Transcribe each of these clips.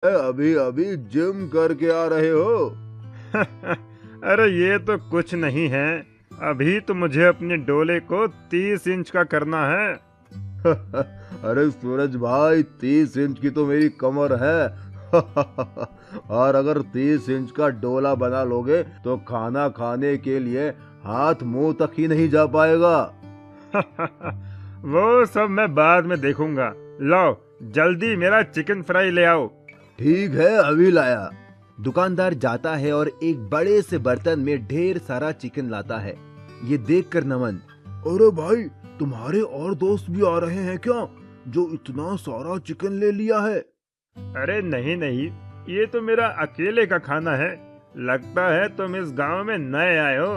अभी अभी जिम करके आ रहे हो? अरे ये तो कुछ नहीं है। अभी तो मुझे अपने डोले को 30 इंच का करना है। अरे सूरज भाई, 30 इंच की तो मेरी कमर है। और अगर 30 इंच का डोला बना लोगे तो खाना खाने के लिए हाथ मुंह तक ही नहीं जा पाएगा। वो सब मैं बाद में देखूंगा। लाओ जल्दी मेरा चिकन फ्राई ले आओ। ठीक है, अभी लाया। दुकानदार जाता है और एक बड़े से बर्तन में ढेर सारा चिकन लाता है। ये देखकर नमन, अरे भाई, तुम्हारे और दोस्त भी आ रहे हैं क्या, जो इतना सारा चिकन ले लिया है? अरे नहीं नहीं, ये तो मेरा अकेले का खाना है। लगता है तुम इस गांव में नए आए हो।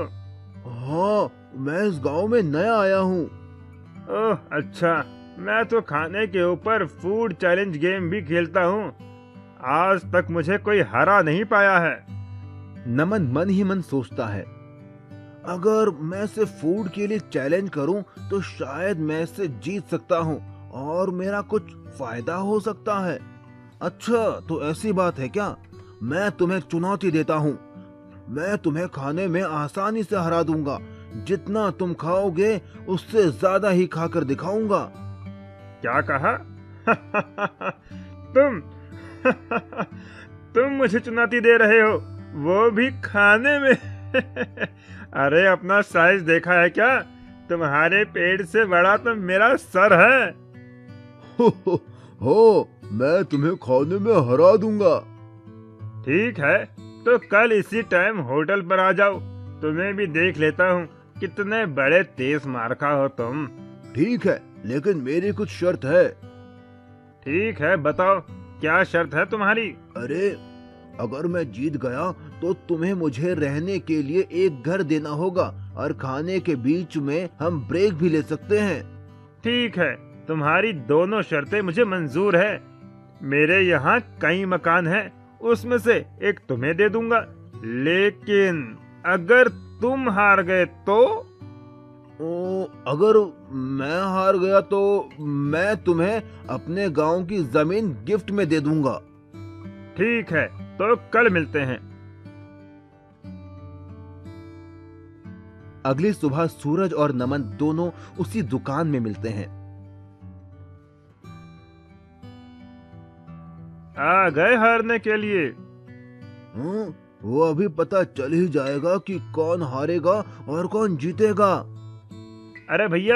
हाँ, मैं इस गांव में नया आया हूँ। ओह अच्छा, मैं तो खाने के ऊपर फूड चैलेंज गेम भी खेलता हूँ। आज तक मुझे कोई हरा नहीं पाया है। नमन मन ही मन सोचता है, अगर मैं इसे फूड के लिए चैलेंज करूं तो शायद मैं इसे जीत सकता हूं और मेरा कुछ फायदा हो सकता है। अच्छा, तो ऐसी बात है क्या? मैं तुम्हें चुनौती देता हूं। मैं तुम्हें खाने में आसानी से हरा दूंगा। जितना तुम खाओगे उससे ज्यादा ही खाकर दिखाऊंगा। क्या कहा? तुम तुम मुझे चुनौती दे रहे हो, वो भी खाने में? अरे अपना साइज देखा है क्या? तुम्हारे पेट से बड़ा तो मेरा सर है। हो, मैं तुम्हें खाने में हरा दूंगा। ठीक है, तो कल इसी टाइम होटल पर आ जाओ। तुम्हें भी देख लेता हूँ कितने बड़े तेज मारखा हो तुम। ठीक है, लेकिन मेरी कुछ शर्त है। ठीक है, बताओ क्या शर्त है तुम्हारी? अरे, अगर मैं जीत गया तो तुम्हें मुझे रहने के लिए एक घर देना होगा और खाने के बीच में हम ब्रेक भी ले सकते हैं। ठीक है, तुम्हारी दोनों शर्तें मुझे मंजूर है। मेरे यहाँ कई मकान हैं, उसमें से एक तुम्हें दे दूंगा। लेकिन अगर तुम हार गए तो? अगर मैं हार गया तो मैं तुम्हें अपने गांव की जमीन गिफ्ट में दे दूंगा। ठीक है, तो कल मिलते हैं। अगली सुबह सूरज और नमन दोनों उसी दुकान में मिलते हैं। आ गए हारने के लिए? वो अभी पता चल ही जाएगा कि कौन हारेगा और कौन जीतेगा। अरे भैया,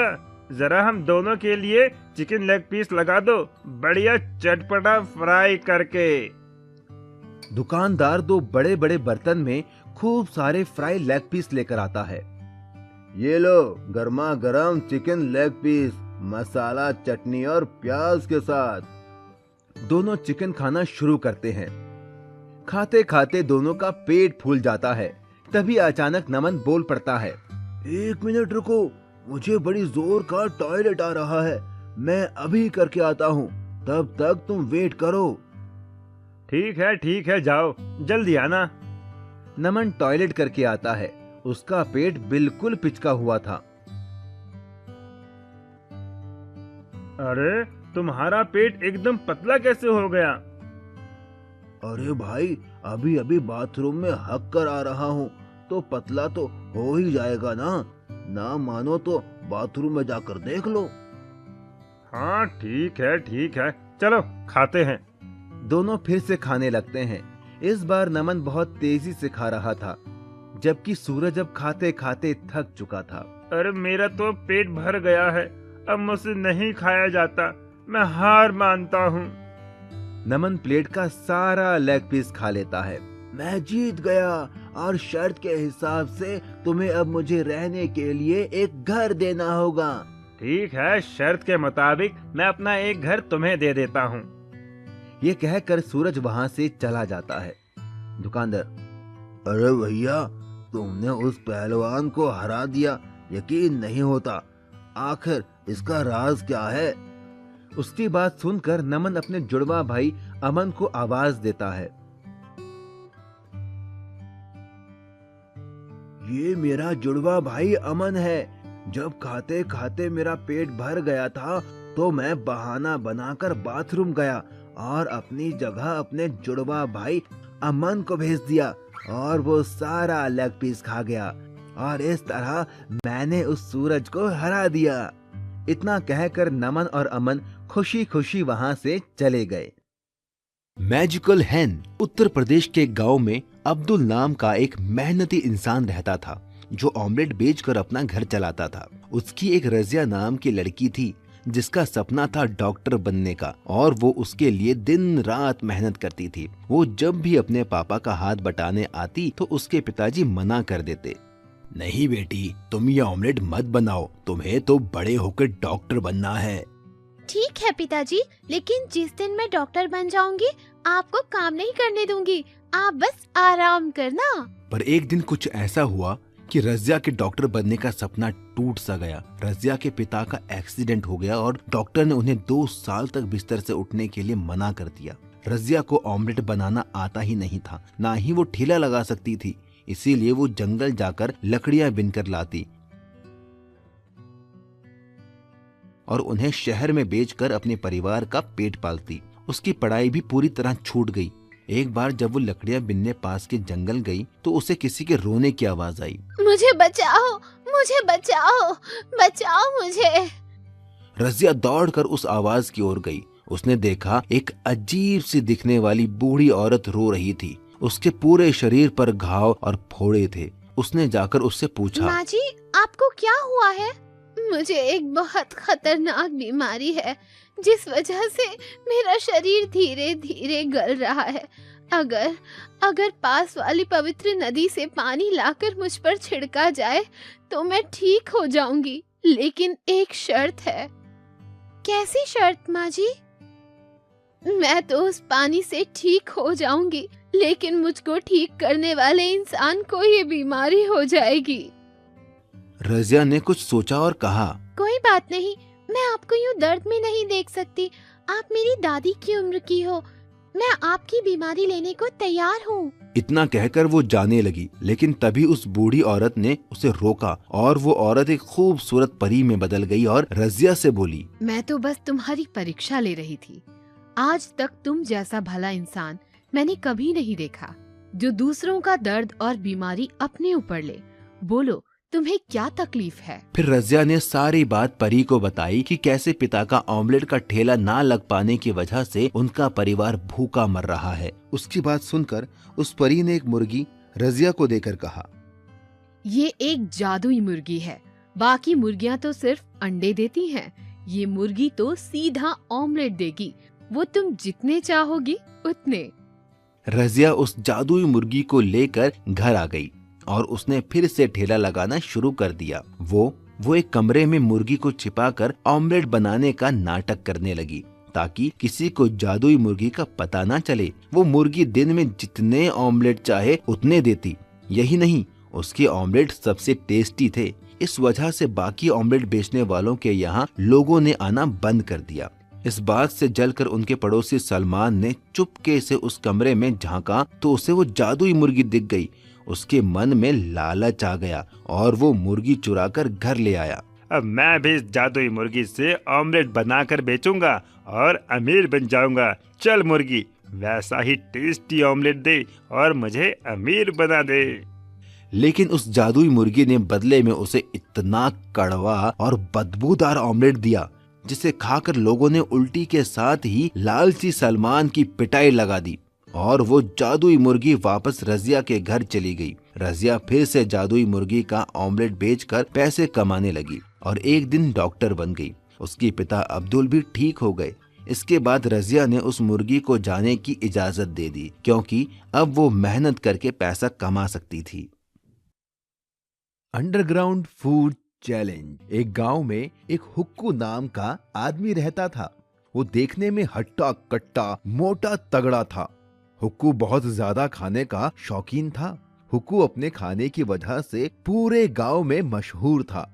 जरा हम दोनों के लिए चिकन लेग पीस लगा दो, बढ़िया चटपटा फ्राई करके। दुकानदार दो बड़े बड़े बर्तन में खूब सारे फ्राई लेग पीस लेकर आता है। ये लो, गर्मा गर्म चिकन लेग पीस, मसाला, चटनी और प्याज के साथ। दोनों चिकन खाना शुरू करते हैं। खाते खाते दोनों का पेट फूल जाता है। तभी अचानक नमन बोल पड़ता है, 1 मिनट रुको, मुझे बड़ी जोर का टॉयलेट आ रहा है। मैं अभी करके आता हूँ, तब तक तुम वेट करो। ठीक है, जाओ जल्दी आना। नमन टॉयलेट करके आता है। उसका पेट बिल्कुल पिचका हुआ था। अरे तुम्हारा पेट एकदम पतला कैसे हो गया? अरे भाई, अभी अभी बाथरूम में हक कर आ रहा हूँ, तो पतला तो हो ही जाएगा ना। ना मानो तो बाथरूम में जाकर देख लो। हाँ ठीक है, चलो खाते हैं। दोनों फिर से खाने लगते हैं। इस बार नमन बहुत तेजी से खा रहा था, जबकि सूरज अब खाते खाते थक चुका था। अरे मेरा तो पेट भर गया है, अब मुझसे नहीं खाया जाता, मैं हार मानता हूँ। नमन प्लेट का सारा लेग पीस खा लेता है। मैं जीत गया और शर्त के हिसाब से तुम्हें अब मुझे रहने के लिए एक घर देना होगा। ठीक है, शर्त के मुताबिक मैं अपना एक घर तुम्हें दे देता हूँ। ये कहकर सूरज वहाँ से चला जाता है। दुकानदार, अरे भैया, तुमने उस पहलवान को हरा दिया, यकीन नहीं होता। आखिर इसका राज क्या है? उसकी बात सुनकर नमन अपने जुड़वा भाई अमन को आवाज देता है, ये मेरा जुड़वा भाई अमन है। जब खाते खाते मेरा पेट भर गया था तो मैं बहाना बनाकर बाथरूम गया और अपनी जगह अपने जुड़वा भाई अमन को भेज दिया और वो सारा लेग पीस खा गया और इस तरह मैंने उस सूरज को हरा दिया। इतना कहकर नमन और अमन खुशी खुशी वहां से चले गए। मैजिकल हैन। उत्तर प्रदेश के गांव में अब्दुल नाम का एक मेहनती इंसान रहता था जो ऑमलेट बेचकर अपना घर चलाता था। उसकी एक रजिया नाम की लड़की थी जिसका सपना था डॉक्टर बनने का और वो उसके लिए दिन रात मेहनत करती थी। वो जब भी अपने पापा का हाथ बटाने आती तो उसके पिताजी मना कर देते। नहीं बेटी, तुम ये ऑमलेट मत बनाओ, तुम्हें तो बड़े होकर डॉक्टर बनना है। ठीक है पिताजी, लेकिन जिस दिन मैं डॉक्टर बन जाऊंगी आपको काम नहीं करने दूंगी, आप बस आराम करना। पर एक दिन कुछ ऐसा हुआ कि रजिया के डॉक्टर बनने का सपना टूट सा गया। रजिया के पिता का एक्सीडेंट हो गया और डॉक्टर ने उन्हें 2 साल तक बिस्तर से उठने के लिए मना कर दिया। रजिया को ऑमलेट बनाना आता ही नहीं था, ना ही वो ठेला लगा सकती थी, इसीलिए वो जंगल जाकर लकड़ियां बिनकर लाती और उन्हें शहर में बेचकर अपने परिवार का पेट पालती। उसकी पढ़ाई भी पूरी तरह छूट गई। एक बार जब वो लकड़ियां बिनने पास के जंगल गई तो उसे किसी के रोने की आवाज आई। मुझे बचाओ, मुझे बचाओ, बचाओ मुझे। रजिया दौड़कर उस आवाज की ओर गई। उसने देखा एक अजीब सी दिखने वाली बूढ़ी औरत रो रही थी। उसके पूरे शरीर पर घाव और फोड़े थे। उसने जाकर उससे पूछा, माँ जी, आपको क्या हुआ है? मुझे एक बहुत खतरनाक बीमारी है जिस वजह से मेरा शरीर धीरे धीरे गल रहा है। अगर पास वाली पवित्र नदी से पानी लाकर मुझ पर छिड़का जाए तो मैं ठीक हो जाऊंगी, लेकिन एक शर्त है। कैसी शर्त माँ जी? मैं तो उस पानी से ठीक हो जाऊंगी, लेकिन मुझको ठीक करने वाले इंसान को ये बीमारी हो जाएगी। रजिया ने कुछ सोचा और कहा, कोई बात नहीं, मैं आपको यूं दर्द में नहीं देख सकती। आप मेरी दादी की उम्र की हो, मैं आपकी बीमारी लेने को तैयार हूँ। इतना कहकर वो जाने लगी, लेकिन तभी उस बूढ़ी औरत ने उसे रोका और वो औरत एक खूबसूरत परी में बदल गई और रजिया से बोली, मैं तो बस तुम्हारी परीक्षा ले रही थी। आज तक तुम जैसा भला इंसान मैंने कभी नहीं देखा जो दूसरों का दर्द और बीमारी अपने ऊपर ले। बोलो, तुम्हें क्या तकलीफ है? फिर रजिया ने सारी बात परी को बताई कि कैसे पिता का ऑमलेट का ठेला ना लग पाने की वजह से उनका परिवार भूखा मर रहा है। उसकी बात सुनकर उस परी ने एक मुर्गी रजिया को देकर कहा, ये एक जादुई मुर्गी है, बाकी मुर्गियाँ तो सिर्फ अंडे देती हैं। ये मुर्गी तो सीधा ऑमलेट देगी, वो तुम जितने चाहोगी उतने। रजिया उस जादुई मुर्गी को लेकर घर आ गई और उसने फिर से ठेला लगाना शुरू कर दिया। वो एक कमरे में मुर्गी को छिपाकर ऑमलेट बनाने का नाटक करने लगी ताकि किसी को जादुई मुर्गी का पता ना चले। वो मुर्गी दिन में जितने ऑमलेट चाहे उतने देती। यही नहीं, उसके ऑमलेट सबसे टेस्टी थे। इस वजह से बाकी ऑमलेट बेचने वालों के यहाँ लोगों ने आना बंद कर दिया। इस बात से जलकर उनके पड़ोसी सलमान ने चुपके से उस कमरे में झांका तो उसे वो जादुई मुर्गी दिख गई। उसके मन में लालच आ गया और वो मुर्गी चुराकर घर ले आया। अब मैं भी इस जादुई मुर्गी से ऑमलेट बनाकर बेचूंगा और अमीर बन जाऊंगा। चल मुर्गी, वैसा ही टेस्टी ऑमलेट दे और मुझे अमीर बना दे। लेकिन उस जादुई मुर्गी ने बदले में उसे इतना कड़वा और बदबूदार ऑमलेट दिया जिसे खाकर लोगों ने उल्टी के साथ ही लालची सलमान की पिटाई लगा दी और वो जादुई मुर्गी वापस रजिया के घर चली गई। रजिया फिर से जादुई मुर्गी का ऑमलेट बेचकर पैसे कमाने लगी और एक दिन डॉक्टर बन गई। उसके पिता अब्दुल भी ठीक हो गए। इसके बाद रजिया ने उस मुर्गी को जाने की इजाजत दे दी क्योंकि अब वो मेहनत करके पैसा कमा सकती थी। Underground food challenge. एक गांव में एक हुक्कू नाम का आदमी रहता था। वो देखने में हट्टा कट्टा मोटा तगड़ा था। हुक्कू बहुत ज्यादा खाने का शौकीन था। हुक्कू अपने खाने की वजह से पूरे गांव में मशहूर था।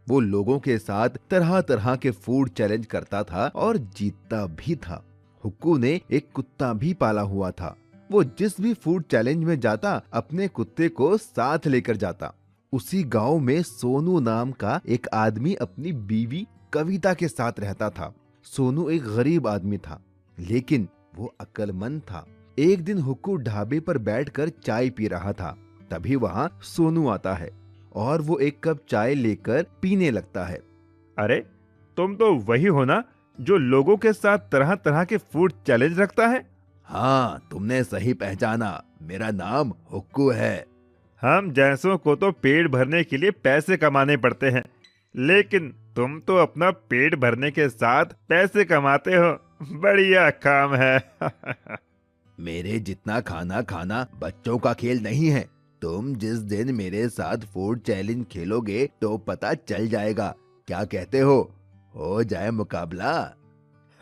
वो लोगों के साथ तरह तरह के फूड चैलेंज करता था और जीतता भी था। हुक्कू ने एक कुत्ता भी पाला हुआ था। वो जिस भी फूड चैलेंज में जाता अपने कुत्ते को साथ लेकर जाता। उसी गांव में सोनू नाम का एक आदमी अपनी बीवी कविता के साथ रहता था। सोनू एक गरीब आदमी था, लेकिन वो अक्लमंद था। एक दिन हुक्कू ढाबे पर बैठकर चाय पी रहा था। तभी वहाँ सोनू आता है और वो एक कप चाय लेकर पीने लगता है। अरे तुम तो वही हो ना जो लोगों के साथ तरह तरह के फूड चैलेंज रखता है। हाँ, तुमने सही पहचाना, मेरा नाम हुक्कू है। हम जैसों को तो पेट भरने के लिए पैसे कमाने पड़ते हैं, लेकिन तुम तो अपना पेट भरने के साथ पैसे कमाते हो। बढ़िया काम है। मेरे जितना खाना खाना बच्चों का खेल नहीं है। तुम जिस दिन मेरे साथ फूड चैलेंज खेलोगे तो पता चल जाएगा। क्या कहते हो जाए मुकाबला?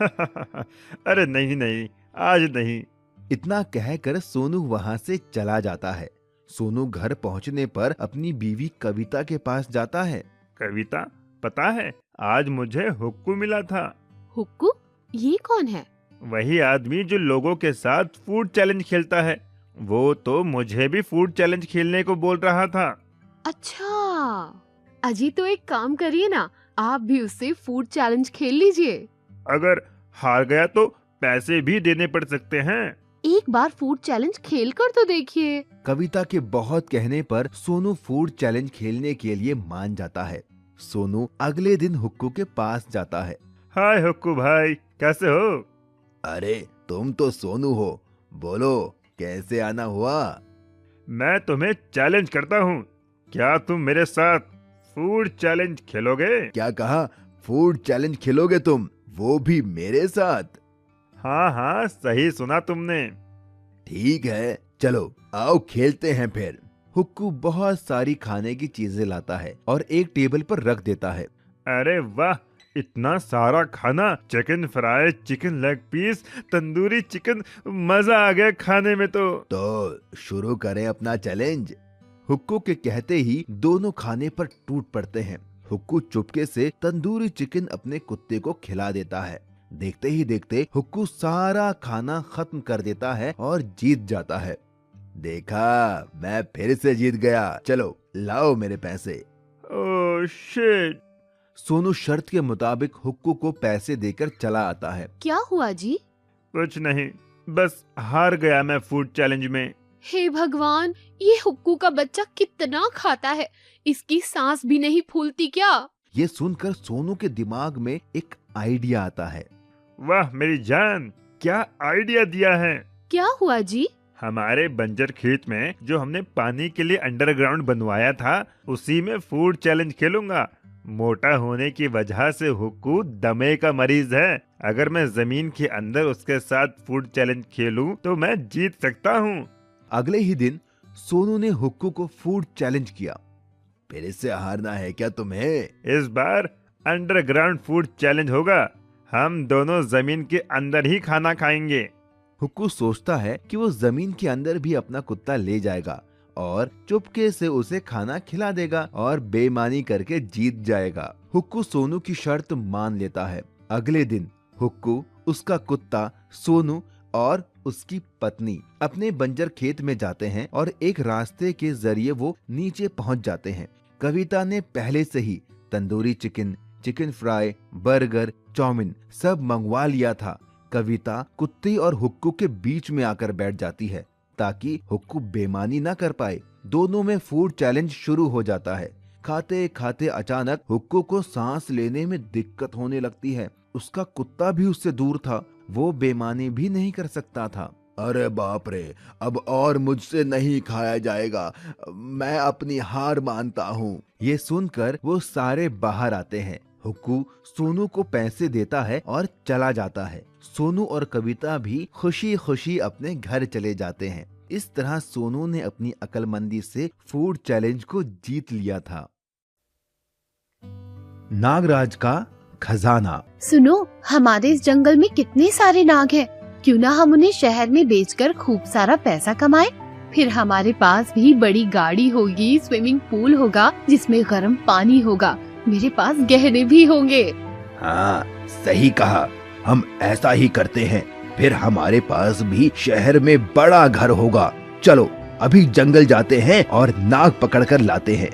अरे नहीं नहीं, आज नहीं। इतना कहकर सोनू वहाँ से चला जाता है। सोनू घर पहुँचने पर अपनी बीवी कविता के पास जाता है। कविता, पता है आज मुझे हुक्कू मिला था। हुक्कू? ये कौन है? वही आदमी जो लोगों के साथ फूड चैलेंज खेलता है। वो तो मुझे भी फूड चैलेंज खेलने को बोल रहा था। अच्छा, अजी तो एक काम करिए ना, आप भी उससे फूड चैलेंज खेल लीजिए। अगर हार गया तो पैसे भी देने पड़ सकते हैं। एक बार फूड चैलेंज खेल कर तो देखिए। कविता के बहुत कहने पर सोनू फूड चैलेंज खेलने के लिए मान जाता है। सोनू अगले दिन हुक्कू के पास जाता है। हाय हुक्कू भाई, कैसे हो? अरे तुम तो सोनू हो, बोलो कैसे आना हुआ? मैं तुम्हें चैलेंज करता हूँ, क्या तुम मेरे साथ फूड चैलेंज खेलोगे? क्या कहा? फूड चैलेंज खेलोगे तुम, वो भी मेरे साथ? हाँ हाँ, सही सुना तुमने। ठीक है, चलो आओ खेलते हैं फिर। हुक्कू बहुत सारी खाने की चीजें लाता है और एक टेबल पर रख देता है। अरे वाह, इतना सारा खाना! Chicken fry, chicken leg piece, tandoori chicken, मजा आ गया खाने में। तो शुरू करें अपना चैलेंज। हुक्कू के कहते ही दोनों खाने पर टूट पड़ते हैं। हुक्कू चुपके से तंदूरी चिकन अपने कुत्ते को खिला देता है। देखते ही देखते हुक्कू सारा खाना खत्म कर देता है और जीत जाता है। देखा, मैं फिर से जीत गया। चलो लाओ मेरे पैसे। Oh shit! सोनू शर्त के मुताबिक हुक्कू को पैसे देकर चला आता है। क्या हुआ जी? कुछ नहीं, बस हार गया मैं फूड चैलेंज में। हे भगवान, ये हुक्कू का बच्चा कितना खाता है, इसकी सांस भी नहीं फूलती क्या? ये सुनकर सोनू के दिमाग में एक आइडिया आता है। वाह मेरी जान, क्या आइडिया दिया है! क्या हुआ जी? हमारे बंजर खेत में जो हमने पानी के लिए अंडरग्राउंड बनवाया था, उसी में फूड चैलेंज खेलूंगा। मोटा होने की वजह से हुक्कू दमे का मरीज है। अगर मैं जमीन के अंदर उसके साथ फूड चैलेंज खेलूं तो मैं जीत सकता हूँ। अगले ही दिन सोनू ने हुक्कू को फूड चैलेंज किया। फिर से हारना है क्या तुम्हें? इस बार अंडरग्राउंड फूड चैलेंज होगा। हम दोनों जमीन के अंदर ही खाना खाएंगे। हुक्कू सोचता है कि वो जमीन के अंदर भी अपना कुत्ता ले जाएगा और चुपके से उसे खाना खिला देगा और बेईमानी करके जीत जाएगा। हुक्कू सोनू की शर्त मान लेता है। अगले दिन हुक्कू, उसका कुत्ता, सोनू और उसकी पत्नी अपने बंजर खेत में जाते हैं और एक रास्ते के जरिए वो नीचे पहुंच जाते हैं। कविता ने पहले से ही tandoori chicken, chicken fry, burger, chow mein सब मंगवा लिया था। कविता कुत्ते और हुक्कू के बीच में आकर बैठ जाती है ताकि हुक्कू बेईमानी ना कर पाए। दोनों में फूड चैलेंज शुरू हो जाता है। खाते खाते अचानक हुक्कू को सांस लेने में दिक्कत होने लगती है। उसका कुत्ता भी उससे दूर था, वो बेईमानी भी नहीं कर सकता था। अरे बाप रे, अब और मुझसे नहीं खाया जाएगा, मैं अपनी हार मानता हूँ। ये सुनकर वो सारे बाहर आते हैं। हुक्कू सोनू को पैसे देता है और चला जाता है। सोनू और कविता भी खुशी खुशी अपने घर चले जाते हैं। इस तरह सोनू ने अपनी अक्लमंदी से फूड चैलेंज को जीत लिया था। नागराज का खजाना। सुनो, हमारे इस जंगल में कितने सारे नाग हैं। क्यों ना हम उन्हें शहर में बेचकर खूब सारा पैसा कमाएं? फिर हमारे पास भी बड़ी गाड़ी होगी, स्विमिंग पूल होगा जिसमें गर्म पानी होगा, मेरे पास गहने भी होंगे। हाँ, सही कहा, हम ऐसा ही करते हैं। फिर हमारे पास भी शहर में बड़ा घर होगा। चलो अभी जंगल जाते हैं और नाग पकड़कर लाते हैं।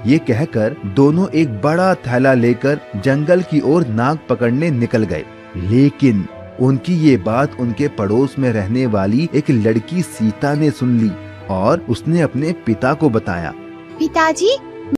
ये कहकर दोनों एक बड़ा थैला लेकर जंगल की ओर नाग पकड़ने निकल गए। लेकिन उनकी ये बात उनके पड़ोस में रहने वाली एक लड़की सीता ने सुन ली और उसने अपने पिता को बताया। पिताजी,